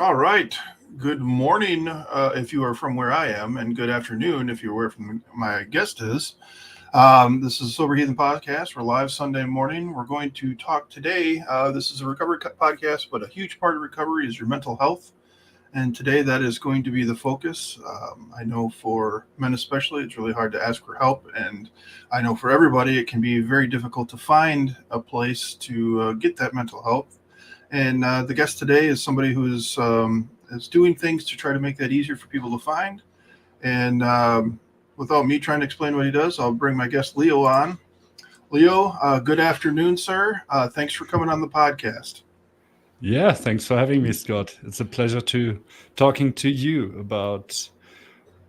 All right. Good morning if you are from where I am, and good afternoon if you're where from my guest is. This is Sober Heathen Podcast. We're live Sunday morning. We're going to talk today. This is a recovery podcast, but a huge part of recovery is your mental health. And today that is going to be the focus. I know for men especially, it's really hard to ask for help. And I know for everybody, it can be very difficult to find a place to get that mental health. And the guest today is somebody who is doing things to try to make that easier for people to find. And without me trying to explain what he does, I'll bring my guest Leo on. Leo, good afternoon, sir. Thanks for coming on the podcast. Yeah, thanks for having me, Scott. It's a pleasure to talking to you about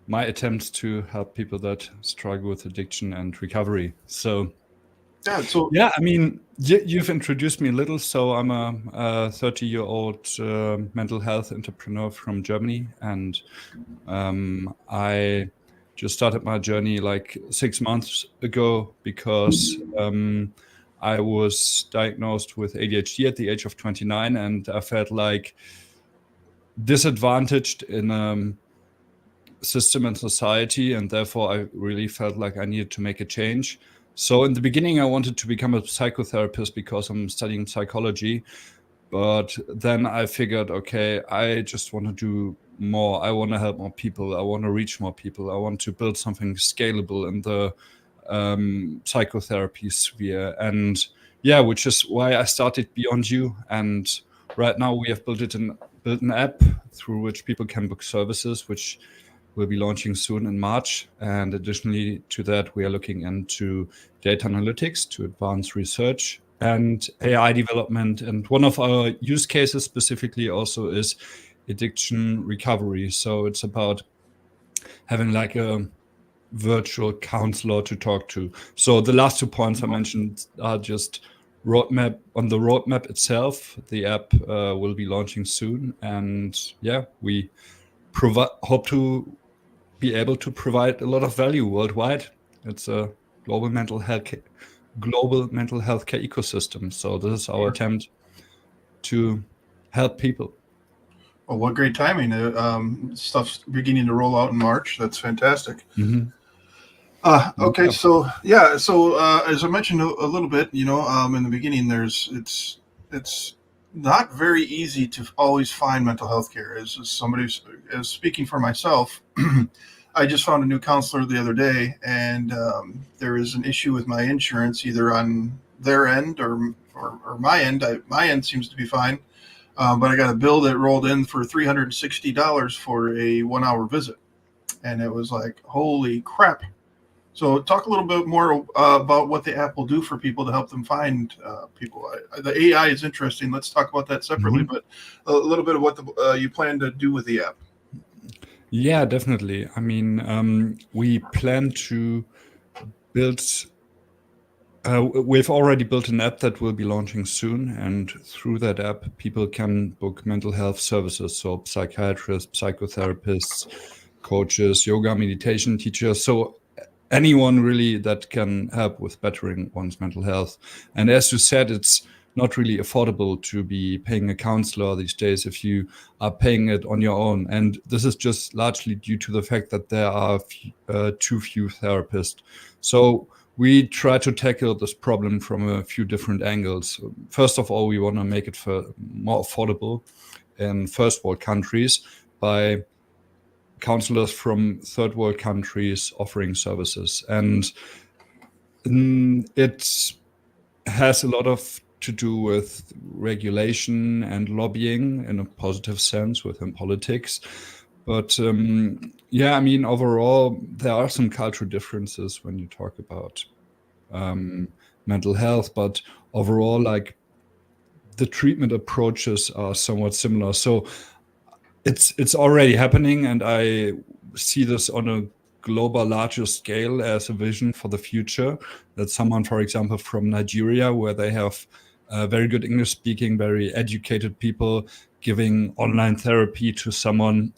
my attempts to help people that struggle with addiction and recovery. Yeah, I mean, you've introduced me a little. So I'm a 30-year-old mental health entrepreneur from Germany, and I just started my journey like 6 months ago because I was diagnosed with ADHD at the age of 29, and I felt like disadvantaged in a system and society, and therefore I really felt like I needed to make a change. So in the beginning, I wanted to become a psychotherapist because I'm studying psychology. But then I figured, okay, I just want to do more. I want to help more people. I want to reach more people. I want to build something scalable in the psychotherapy sphere. And yeah, which is why I started Beyond You. And right now we have built an app through which people can book services, which will be launching soon in March. And additionally to that, we are looking into data analytics to advance research and AI development. And one of our use cases specifically also is addiction recovery. So it's about having like a virtual counselor to talk to. So the last 2 points I mentioned are just roadmap. On the roadmap itself, the app will be launching soon. And yeah, we hope to be able to provide a lot of value worldwide. It's a global mental health care ecosystem. So this is our attempt to help people. Well, what great timing. Stuff's beginning to roll out in March. That's fantastic. Mm-hmm. Okay, so as I mentioned a little bit, in the beginning, it's not very easy to always find mental health care. As speaking for myself, I just found a new counselor the other day, and there is an issue with my insurance, either on their end or my end. My end seems to be fine, but I got a bill that rolled in for $360 for a 1-hour visit, and it was like, holy crap. So talk a little bit more about what the app will do for people to help them find people. The AI is interesting. Let's talk about that separately, but a little bit of what you plan to do with the app. Yeah, definitely. I mean, we plan to build, we've already built an app that will be launching soon. And through that app, people can book mental health services. So psychiatrists, psychotherapists, coaches, yoga, meditation teachers. So anyone really that can help with bettering one's mental health. And as you said, it's not really affordable to be paying a counselor these days if you are paying it on your own. And this is just largely due to the fact that there are too few therapists. So we try to tackle this problem from a few different angles. First of all, we want to make it more affordable in first world countries by counselors from third world countries offering services. And it has a lot of to do with regulation and lobbying in a positive sense within politics. But yeah, I mean, overall, there are some cultural differences when you talk about mental health, but overall, like, the treatment approaches are somewhat similar. So it's already happening, and I see this on a global, larger scale as a vision for the future. That someone, for example, from Nigeria, where they have very good English speaking, very educated people giving online therapy to someone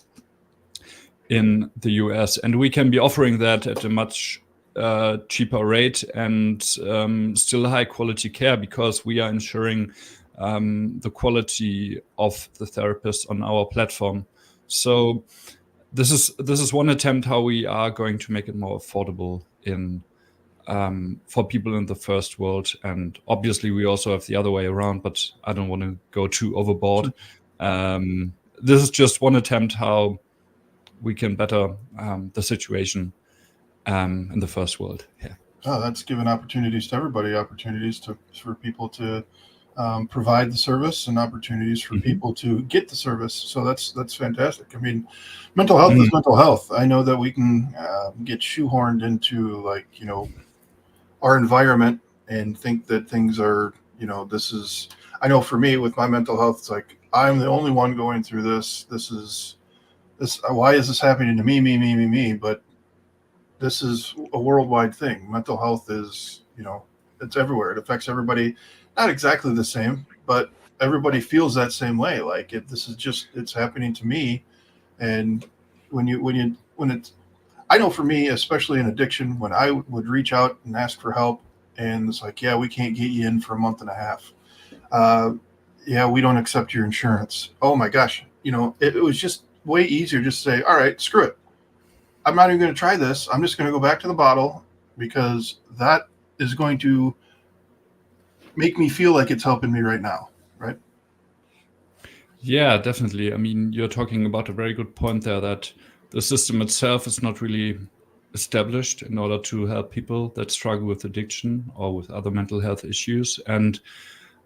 in the US, and we can be offering that at a much cheaper rate and still high quality care, because we are ensuring the quality of the therapist on our platform. So this is one attempt how we are going to make it more affordable in for people in the first world. And obviously we also have the other way around, but I don't want to go too overboard. This is just one attempt how we can better the situation in the first world. Yeah. Oh, that's given opportunities to everybody, opportunities for people to provide the service, and opportunities for people to get the service. So that's fantastic. I mean, mental health is mental health. I know that we can get shoehorned into, like, our environment and think that things are, this is, I know for me with my mental health, it's like, I'm the only one going through this. Why is this happening to me? But this is a worldwide thing. Mental health is, it's everywhere. It affects everybody. Not exactly the same, but everybody feels that same way. Like, it's happening to me. And when it's, I know for me, especially in addiction, when I would reach out and ask for help, and it's like, yeah, we can't get you in for a month and a half. Yeah, we don't accept your insurance. Oh my gosh. It was just way easier just to say, all right, screw it. I'm not even going to try this. I'm just going to go back to the bottle, because that is going to make me feel like it's helping me right now. Right. Yeah, definitely. I mean, you're talking about a very good point there, that the system itself is not really established in order to help people that struggle with addiction or with other mental health issues. And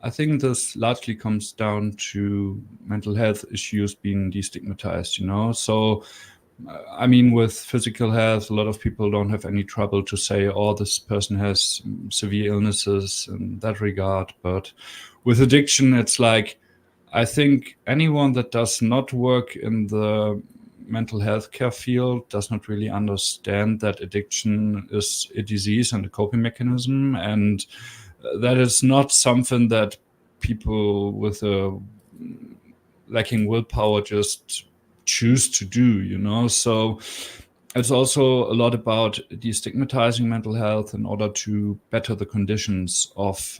I think this largely comes down to mental health issues being destigmatized. So I mean, with physical health, a lot of people don't have any trouble to say, oh, this person has severe illnesses in that regard. But with addiction, it's like, I think anyone that does not work in the mental health care field does not really understand that addiction is a disease and a coping mechanism. And that is not something that people with a lacking willpower just choose to do. So it's also a lot about destigmatizing mental health in order to better the conditions of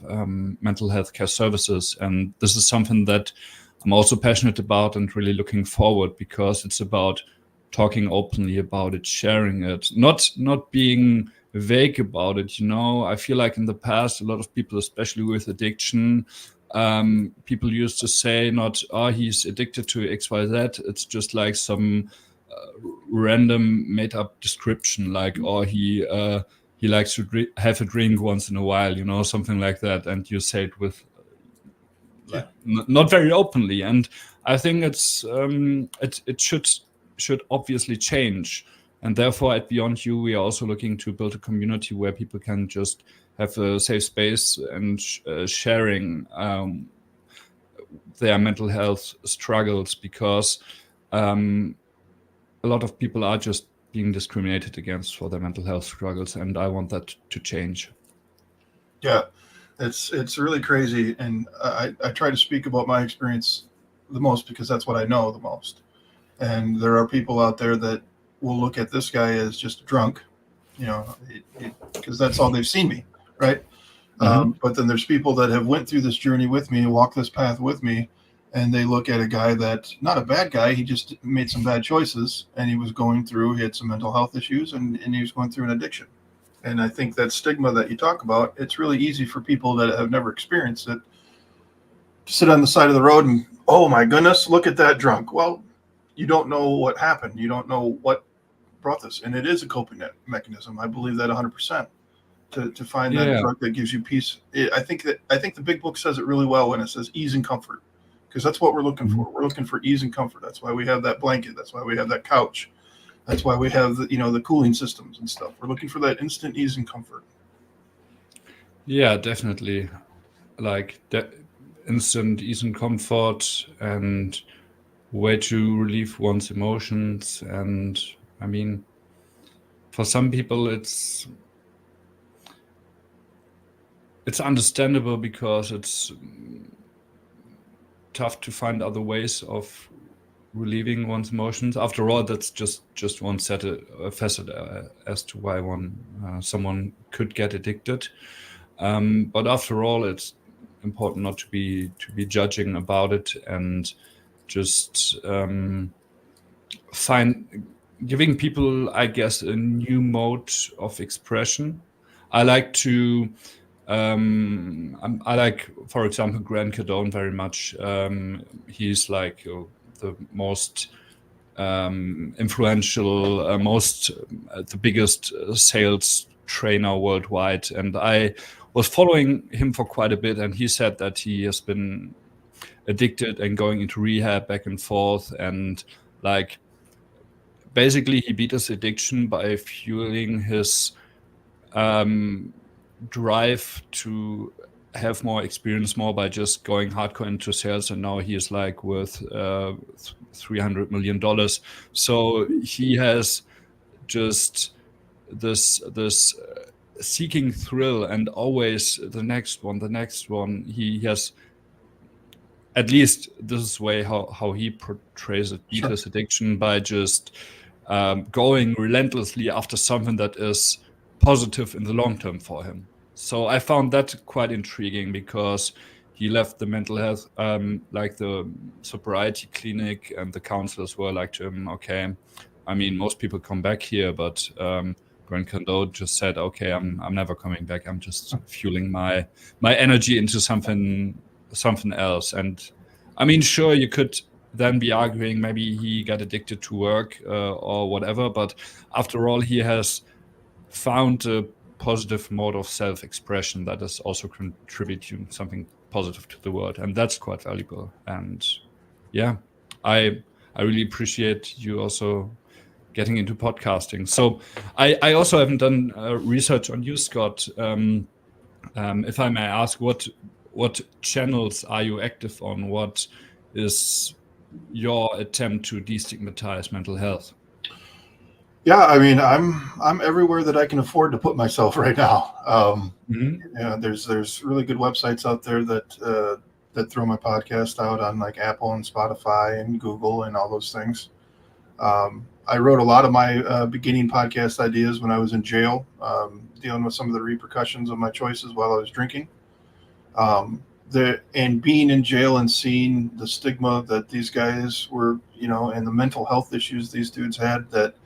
mental health care services. And this is something that I'm also passionate about and really looking forward, because it's about talking openly about it, sharing it, not being vague about it. I feel like in the past, a lot of people, especially with addiction, people used to say not, oh, he's addicted to XYZ. It's just like some random made up description, like, or he likes to have a drink once in a while, something like that. And you say it with like, not very openly. And I think it should obviously change. And therefore at Beyond You, we are also looking to build a community where people can just have a safe space and sharing their mental health struggles, because a lot of people are just being discriminated against for their mental health struggles, and I want that to change. Yeah, it's really crazy, and I try to speak about my experience the most because that's what I know the most. And there are people out there that will look at this guy as just drunk, because that's all they've seen me, right? But then there's people that have went through this journey with me, walked this path with me, and they look at a guy that's not a bad guy. He just made some bad choices, and he had some mental health issues, and he was going through an addiction. And I think that stigma that you talk about, it's really easy for people that have never experienced it to sit on the side of the road and, oh my goodness, look at that drunk. Well, you don't know what happened. You don't know what brought this, and it is a coping mechanism. I believe that 100%. To find that Yeah. drug that gives you peace. I think the big book says it really well when it says ease and comfort, because that's what we're looking Mhm. for. We're looking for ease and comfort. That's why we have that blanket. That's why we have that couch. That's why we have the cooling systems and stuff. We're looking for that instant ease and comfort. Yeah, definitely. Like the instant ease and comfort and way to relieve one's emotions. And I mean, for some people, it's understandable because it's tough to find other ways of relieving one's emotions. After all, that's just one facet as to why someone could get addicted. But after all, it's important not to be judging about it, and just find giving people, I guess, a new mode of expression. I like to I like, for example, Grant Cardone very much. He's like the most influential, the biggest sales trainer worldwide. And I was following him for quite a bit, and he said that he has been addicted and going into rehab back and forth. And like, basically, he beat his addiction by fueling his drive to have more experience more by just going hardcore into sales, and now he is like worth $300 million. So he has just this seeking thrill, and always the next one. He has, at least this is way how he portrays it, beat Sure. his addiction by just going relentlessly after something that is positive in the long term for him. So I found that quite intriguing, because he left the mental health, like the sobriety clinic, and the counselors were like to him, okay, I mean, most people come back here, but Grant Cardone just said, okay, I'm never coming back. I'm just fueling my energy into something else. And I mean, sure, you could then be arguing maybe he got addicted to work or whatever, but after all, he has found a positive mode of self-expression that is also contributing something positive to the world, and that's quite valuable. And yeah, I really appreciate you also getting into podcasting. So I also haven't done research on you, Scott. If I may ask, what channels are you active on? What is your attempt to destigmatize mental health? Yeah, I mean, I'm everywhere that I can afford to put myself right now. Mm-hmm. There's really good websites out there that throw my podcast out on like Apple and Spotify and Google and all those things. I wrote a lot of my beginning podcast ideas when I was in jail, dealing with some of the repercussions of my choices while I was drinking. And being in jail and seeing the stigma that these guys were, and the mental health issues these dudes had, that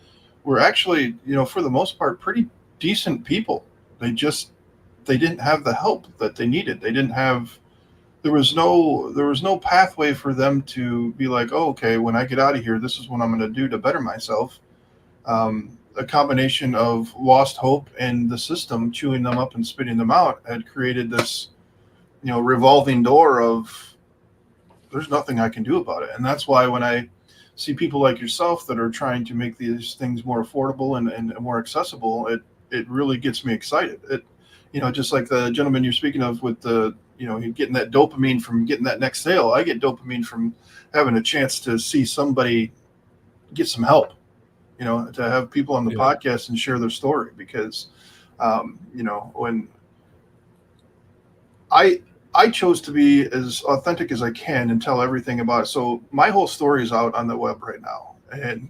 were actually, for the most part, pretty decent people. They didn't have the help that they needed. They didn't have there was no pathway for them to be like, oh, okay, when I get out of here, this is what I'm going to do to better myself. A combination of lost hope and the system chewing them up and spitting them out had created this, revolving door of there's nothing I can do about it. And that's why when I see people like yourself that are trying to make these things more affordable and more accessible, it really gets me excited. Just like the gentleman you're speaking of with getting that dopamine from getting that next sale. I get dopamine from having a chance to see somebody get some help, to have people on the Yeah. podcast and share their story, because, when I chose to be as authentic as I can and tell everything about it. So my whole story is out on the web right now. And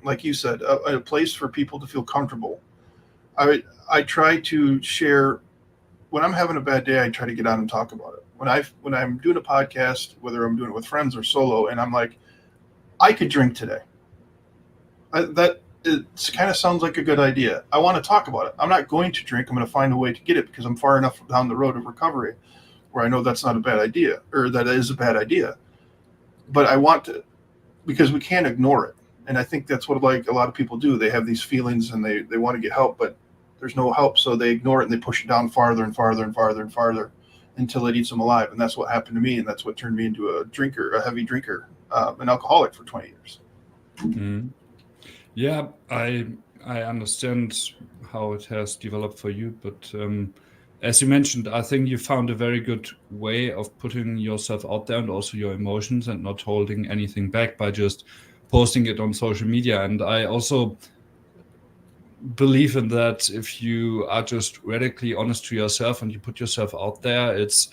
like you said, a place for people to feel comfortable. I try to share when I'm having a bad day. I try to get out and talk about it. When I'm doing a podcast, whether I'm doing it with friends or solo, and I'm like, I could drink today. That it kind of sounds like a good idea. I want to talk about it. I'm not going to drink. I'm going to find a way to get it because I'm far enough down the road of recovery where I know that's not a bad idea, or that is a bad idea. But I want to because we can't ignore it. And I think that's what like a lot of people do. They have these feelings and they want to get help, but there's no help, so they ignore it and they push it down farther and farther and farther and farther until it eats them alive. And that's what happened to me, and that's what turned me into a drinker, a heavy drinker, an alcoholic for 20 years. Mm. Yeah, I understand how it has developed for you, but as you mentioned, I think you found a very good way of putting yourself out there and also your emotions and not holding anything back by just posting it on social media. And I also believe in that if you are just radically honest to yourself and you put yourself out there, it's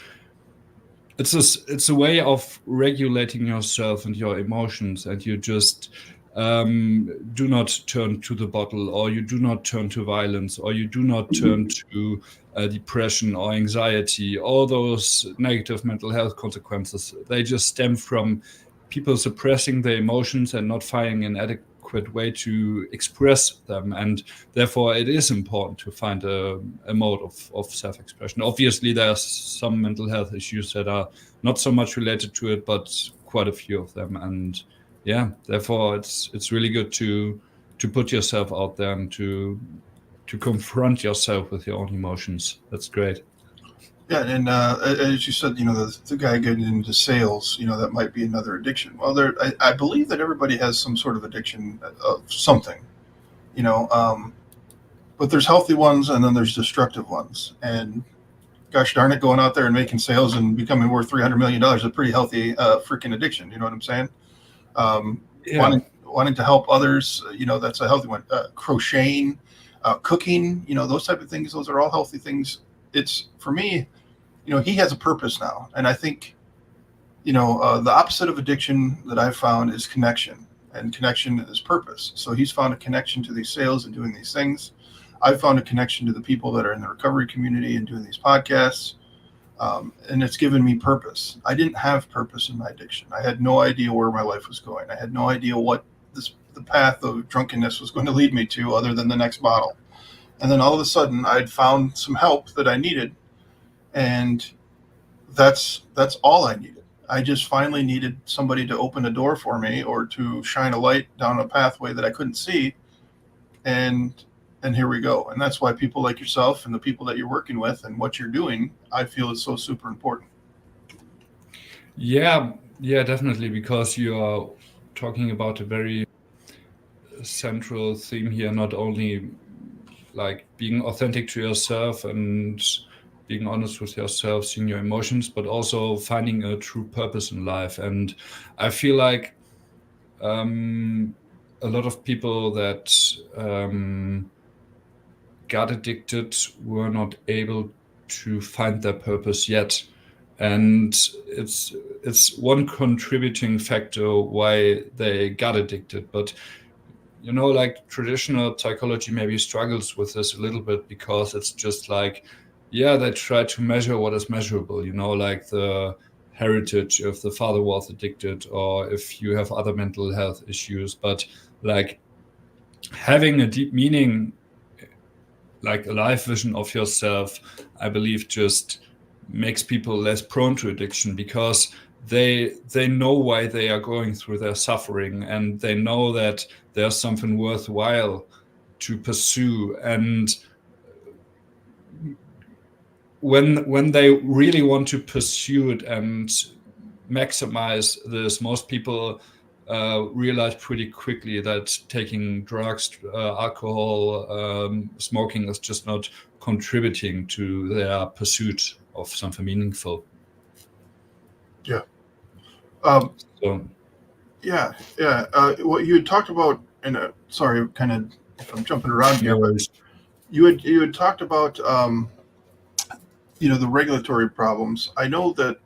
a way of regulating yourself and your emotions, and you just do not turn to the bottle, or you do not turn to violence, or you do not turn to depression or anxiety. All those negative mental health consequences, they just stem from people suppressing their emotions and not finding an adequate way to express them. And therefore it is important to find a mode of self-expression. Obviously there's some mental health issues that are not so much related to it, but quite a few of them. And yeah, therefore it's really good to put yourself out there and to confront yourself with your own emotions. That's great. Yeah, and as you said, the guy getting into sales, that might be another addiction. Well, I believe that everybody has some sort of addiction of something, you know, um, but there's healthy ones and then there's destructive ones. And gosh darn it, going out there and making sales and becoming worth $300 million is a pretty healthy freaking addiction. You know what I'm saying? Yeah. Wanting to help others, that's a healthy one. Crocheting, cooking, those type of things. Those are all healthy things. It's for me. He has a purpose now, and I think the opposite of addiction that I've found is connection, and connection is purpose. So he's found a connection to these sales and doing these things. I've found a connection to the people that are in the recovery community and doing these podcasts, and it's given me purpose. I didn't have purpose in my addiction. I had no idea where my life was going. I had no idea what the path of drunkenness was going to lead me to, other than the next bottle. And then all of a sudden, I'd found some help that I needed, and that's all I needed. I just finally needed somebody to open a door for me or to shine a light down a pathway that I couldn't see, and here we go. And that's why people like yourself and the people that you're working with and what you're doing, I feel is so super important. Yeah, definitely, because you are talking about a very central theme here, not only like being authentic to yourself and being honest with yourself, seeing your emotions, but also finding a true purpose in life. And I feel like a lot of people that got addicted were not able to find their purpose yet. And it's one contributing factor why they got addicted. But like traditional psychology maybe struggles with this a little bit, because it's just like, yeah, they try to measure what is measurable, like the heritage, if the father was addicted or if you have other mental health issues. But like having a deep meaning, like a life vision of yourself, I believe just makes people less prone to addiction, because they know why they are going through their suffering, and they know that there's something worthwhile to pursue. And when they really want to pursue it and maximize this, most people realize pretty quickly that taking drugs, alcohol, smoking is just not contributing to their pursuit of something meaningful. Yeah. So Yeah. What you had talked about sorry, kind of, if I'm jumping around here, but you had talked about, the regulatory problems. I know that,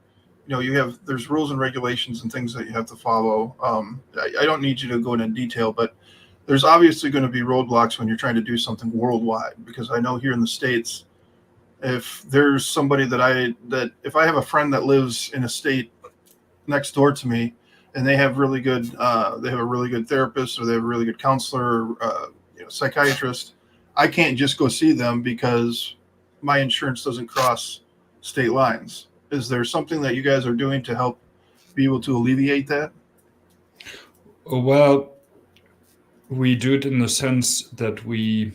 there's rules and regulations and things that you have to follow. I don't need you to go into detail, but there's obviously going to be roadblocks when you're trying to do something worldwide, because I know here in the States, if there's somebody that if I have a friend that lives in a state next door to me, and they have a really good therapist, or they have a really good counselor, psychiatrist, I can't just go see them because my insurance doesn't cross state lines. Is there something that you guys are doing to help be able to alleviate that? Well, we do it in the sense that we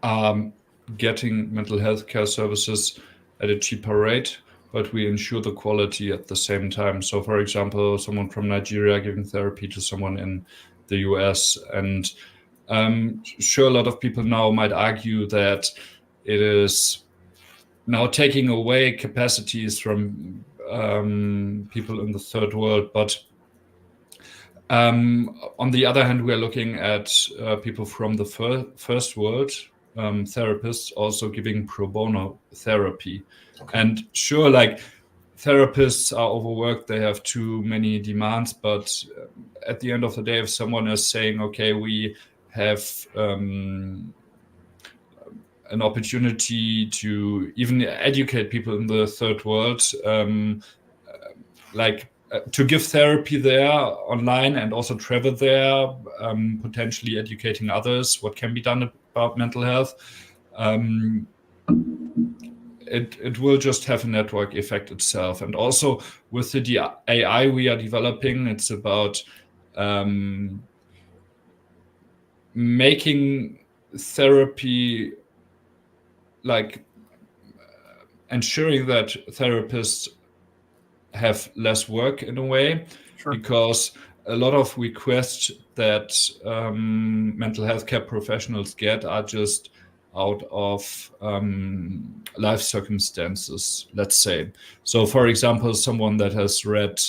are getting mental health care services at a cheaper rate, but we ensure the quality at the same time. So, for example, someone from Nigeria giving therapy to someone in the US. And sure, a lot of people now might argue that it is now taking away capacities from people in the third world. But on the other hand, we are looking at people from the first world, therapists also giving pro bono therapy. Okay. And sure, like therapists are overworked, they have too many demands. But at the end of the day, if someone is saying, okay, we have an opportunity to even educate people in the third world, to give therapy there online and also travel there, potentially educating others what can be done about mental health. It will just have a network effect itself. And also with the AI we are developing, it's about making therapy, like ensuring that therapists have less work in a way, Sure. because a lot of requests that mental health care professionals get are just out of life circumstances, let's say. So, for example, someone that has read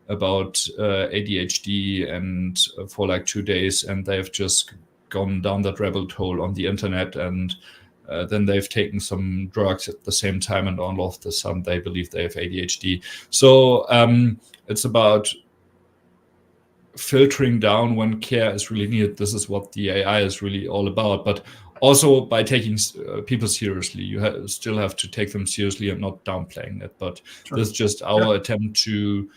about ADHD and for like 2 days, and they've just gone down that rabbit hole on the internet, and then they've taken some drugs at the same time, and all of a sudden they believe they have ADHD. So it's about filtering down when care is really needed. This is what the AI is really all about. But also by taking people seriously, you still have to take them seriously and not downplaying it. But Sure. this is just our attempt to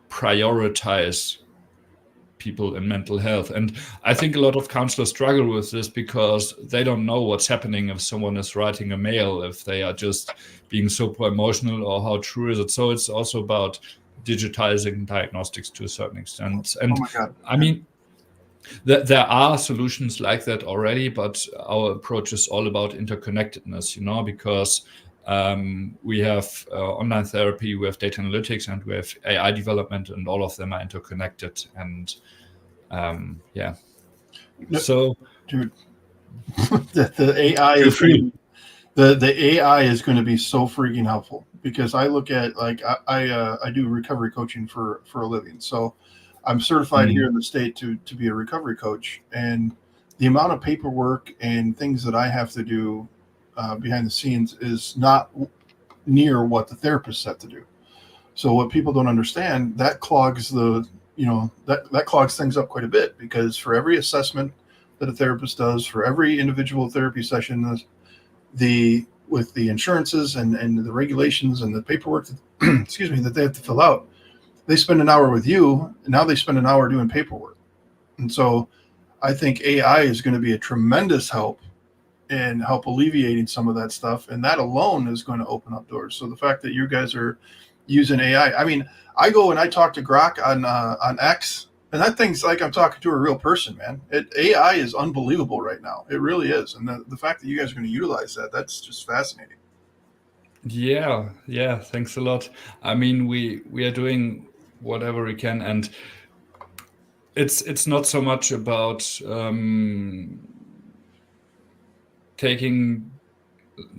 prioritize people in mental health. And I think a lot of counselors struggle with this because they don't know what's happening if someone is writing a mail, if they are just being super emotional, or how true is it. So it's also about digitizing diagnostics to a certain extent. And Oh my God. I mean, there are solutions like that already, but our approach is all about interconnectedness, because we have online therapy, we have data analytics, and we have AI development, and all of them are interconnected. And yeah, so dude, the AI is the AI is going to be so freaking helpful, because I look at, like, I do recovery coaching for a living. So I'm certified here in the state to be a recovery coach, and the amount of paperwork and things that I have to do behind the scenes is not near what the therapist set to do. So what people don't understand, that clogs that clogs things up quite a bit, because for every assessment that a therapist does, for every individual therapy session, with the insurances and the regulations and the paperwork that, excuse me, that they have to fill out, they spend an hour with you, and now they spend an hour doing paperwork. And so I think AI is going to be a tremendous help in help alleviating some of that stuff, and that alone is going to open up doors. So the fact that you guys are using AI, I mean, I go and I talk to Grok on X, and that thing's like I'm talking to a real person, man. AI is unbelievable right now. It really is. And the fact that you guys are going to utilize that, that's just fascinating. Yeah, thanks a lot. I mean, we are doing whatever we can, and it's not so much about taking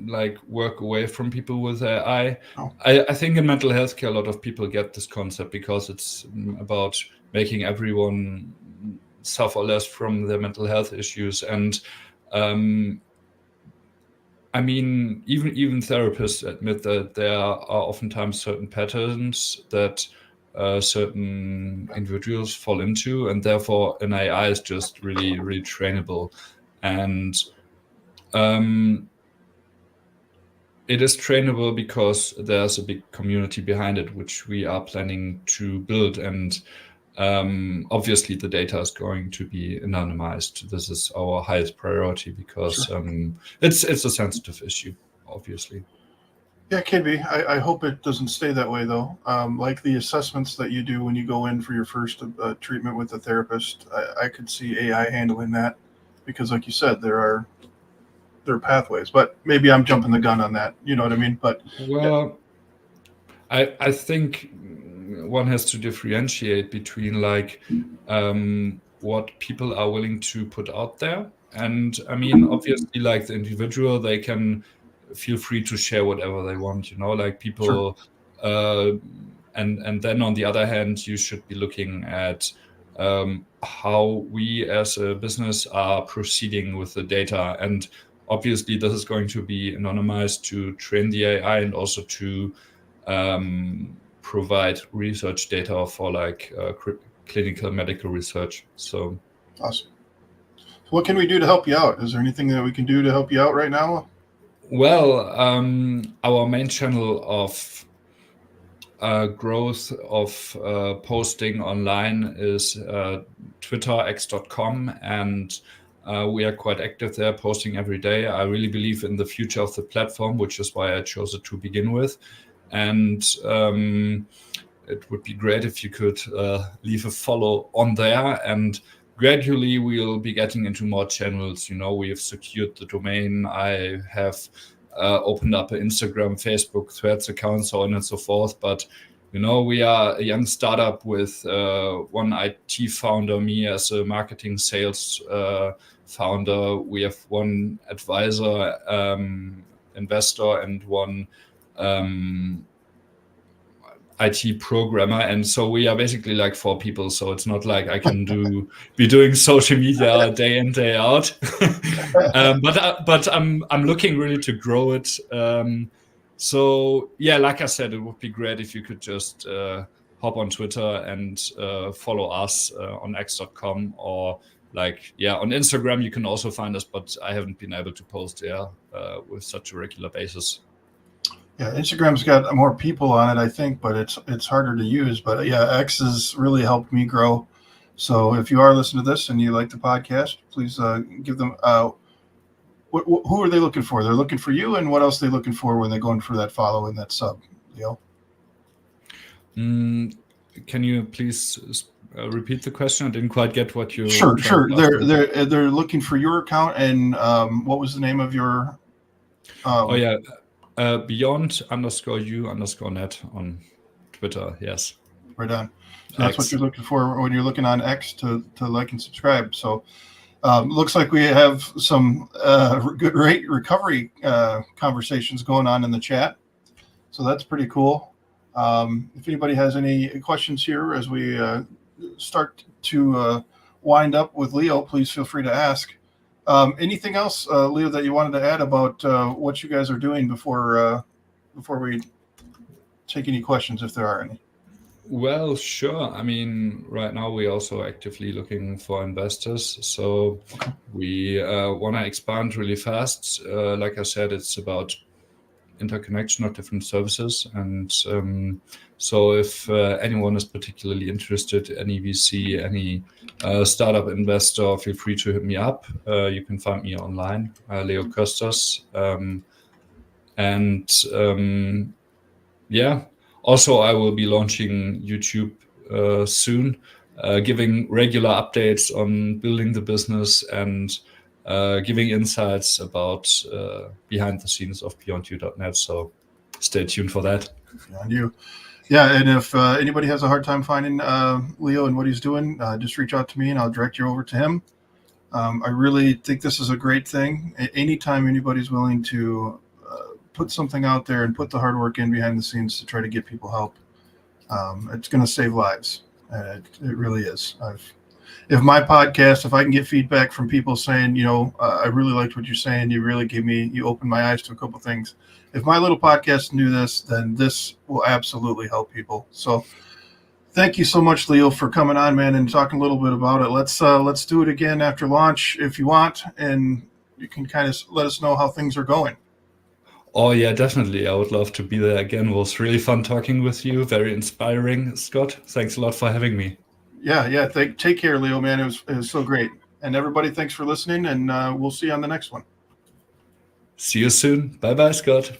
like work away from people with AI. Oh. I think in mental health care, a lot of people get this concept because it's about making everyone suffer less from their mental health issues. And I mean, even therapists admit that there are oftentimes certain patterns that certain individuals fall into, and therefore an AI is just really, really trainable. And it is trainable because there's a big community behind it, which we are planning to build. And obviously the data is going to be anonymized. This is our highest priority because it's a sensitive issue, obviously. Yeah, it can be. I hope it doesn't stay that way, though. Like the assessments that you do when you go in for your first treatment with a therapist, I could see AI handling that because, like you said, there are pathways. But maybe I'm jumping the gun on that. You know what I mean? But yeah, Well, I think one has to differentiate between like what people are willing to put out there, and I mean, obviously, like the individual, they can feel free to share whatever they want, you know, like sure. people. Uh, and then on the other hand, you should be looking at how we as a business are proceeding with the data, and obviously, this is going to be anonymized to train the AI and also to provide research data for like clinical medical research. So, Awesome. So what can we do to help you out? Is there anything that we can do to help you out right now? well, our main channel of growth of posting online is twitterx.com, and we are quite active there, posting every day. I really believe in the future of the platform, which is why I chose it to begin with. And it would be great if you could leave a follow on there, and gradually we'll be getting into more channels. You know, we have secured the domain. I have opened up an Instagram, Facebook, Threads account, so on and so forth. But you know, we are a young startup with one IT founder, me as a marketing sales founder. We have one advisor, investor, and one IT programmer, and so we are basically like 4 people. So it's not like I can be doing social media day in day out. But I'm looking really to grow it. So yeah, like I said, it would be great if you could just hop on Twitter and follow us on x.com, or like on Instagram you can also find us, but I haven't been able to post there with such a regular basis. Yeah, Instagram's got more people on it, I think, but it's harder to use. But yeah, X has really helped me grow. So if you are listening to this and you like the podcast, please give them. Who are they looking for? They're looking for you, and what else are they looking for when they're going for that follow and that sub? Leo? Can you please repeat the question? I didn't quite get what you. Sure. They're looking for your account, and what was the name of your? Oh yeah, beyond_you_net on Twitter. Yes. Right on. So that's what X. you're looking for when you're looking on X to like and subscribe. So looks like we have some good rate recovery conversations going on in the chat. So that's pretty cool. If anybody has any questions here as we start to wind up with Leo, please feel free to ask. Anything else, Leo, that you wanted to add about what you guys are doing before we take any questions, if there are any? Well, sure. I mean, right now we're also actively looking for investors. So we want to expand really fast. Like I said, it's about interconnection of different services. And so if anyone is particularly interested, any VC, any startup investor, feel free to hit me up. You can find me online, Leo Costas. Also, I will be launching YouTube soon, giving regular updates on building the business and giving insights about behind the scenes of BeyondYou.net. So stay tuned for that. Beyond You. Yeah, and if anybody has a hard time finding Leo and what he's doing, just reach out to me and I'll direct you over to him. I really think this is a great thing. Anytime anybody's willing to put something out there and put the hard work in behind the scenes to try to get people help, it's going to save lives. It really is. If my podcast, if I can get feedback from people saying, I really liked what you're saying, you opened my eyes to a couple things. If my little podcast can do this, then this will absolutely help people. So thank you so much, Leo, for coming on, man, and talking a little bit about it. Let's do it again after launch if you want, and you can kind of let us know how things are going. Oh yeah, definitely. I would love to be there again. It was really fun talking with you. Very inspiring, Scott. Thanks a lot for having me. Yeah. Take care, Leo, man. It was so great. And everybody, thanks for listening, and we'll see you on the next one. See you soon. Bye-bye, Scott.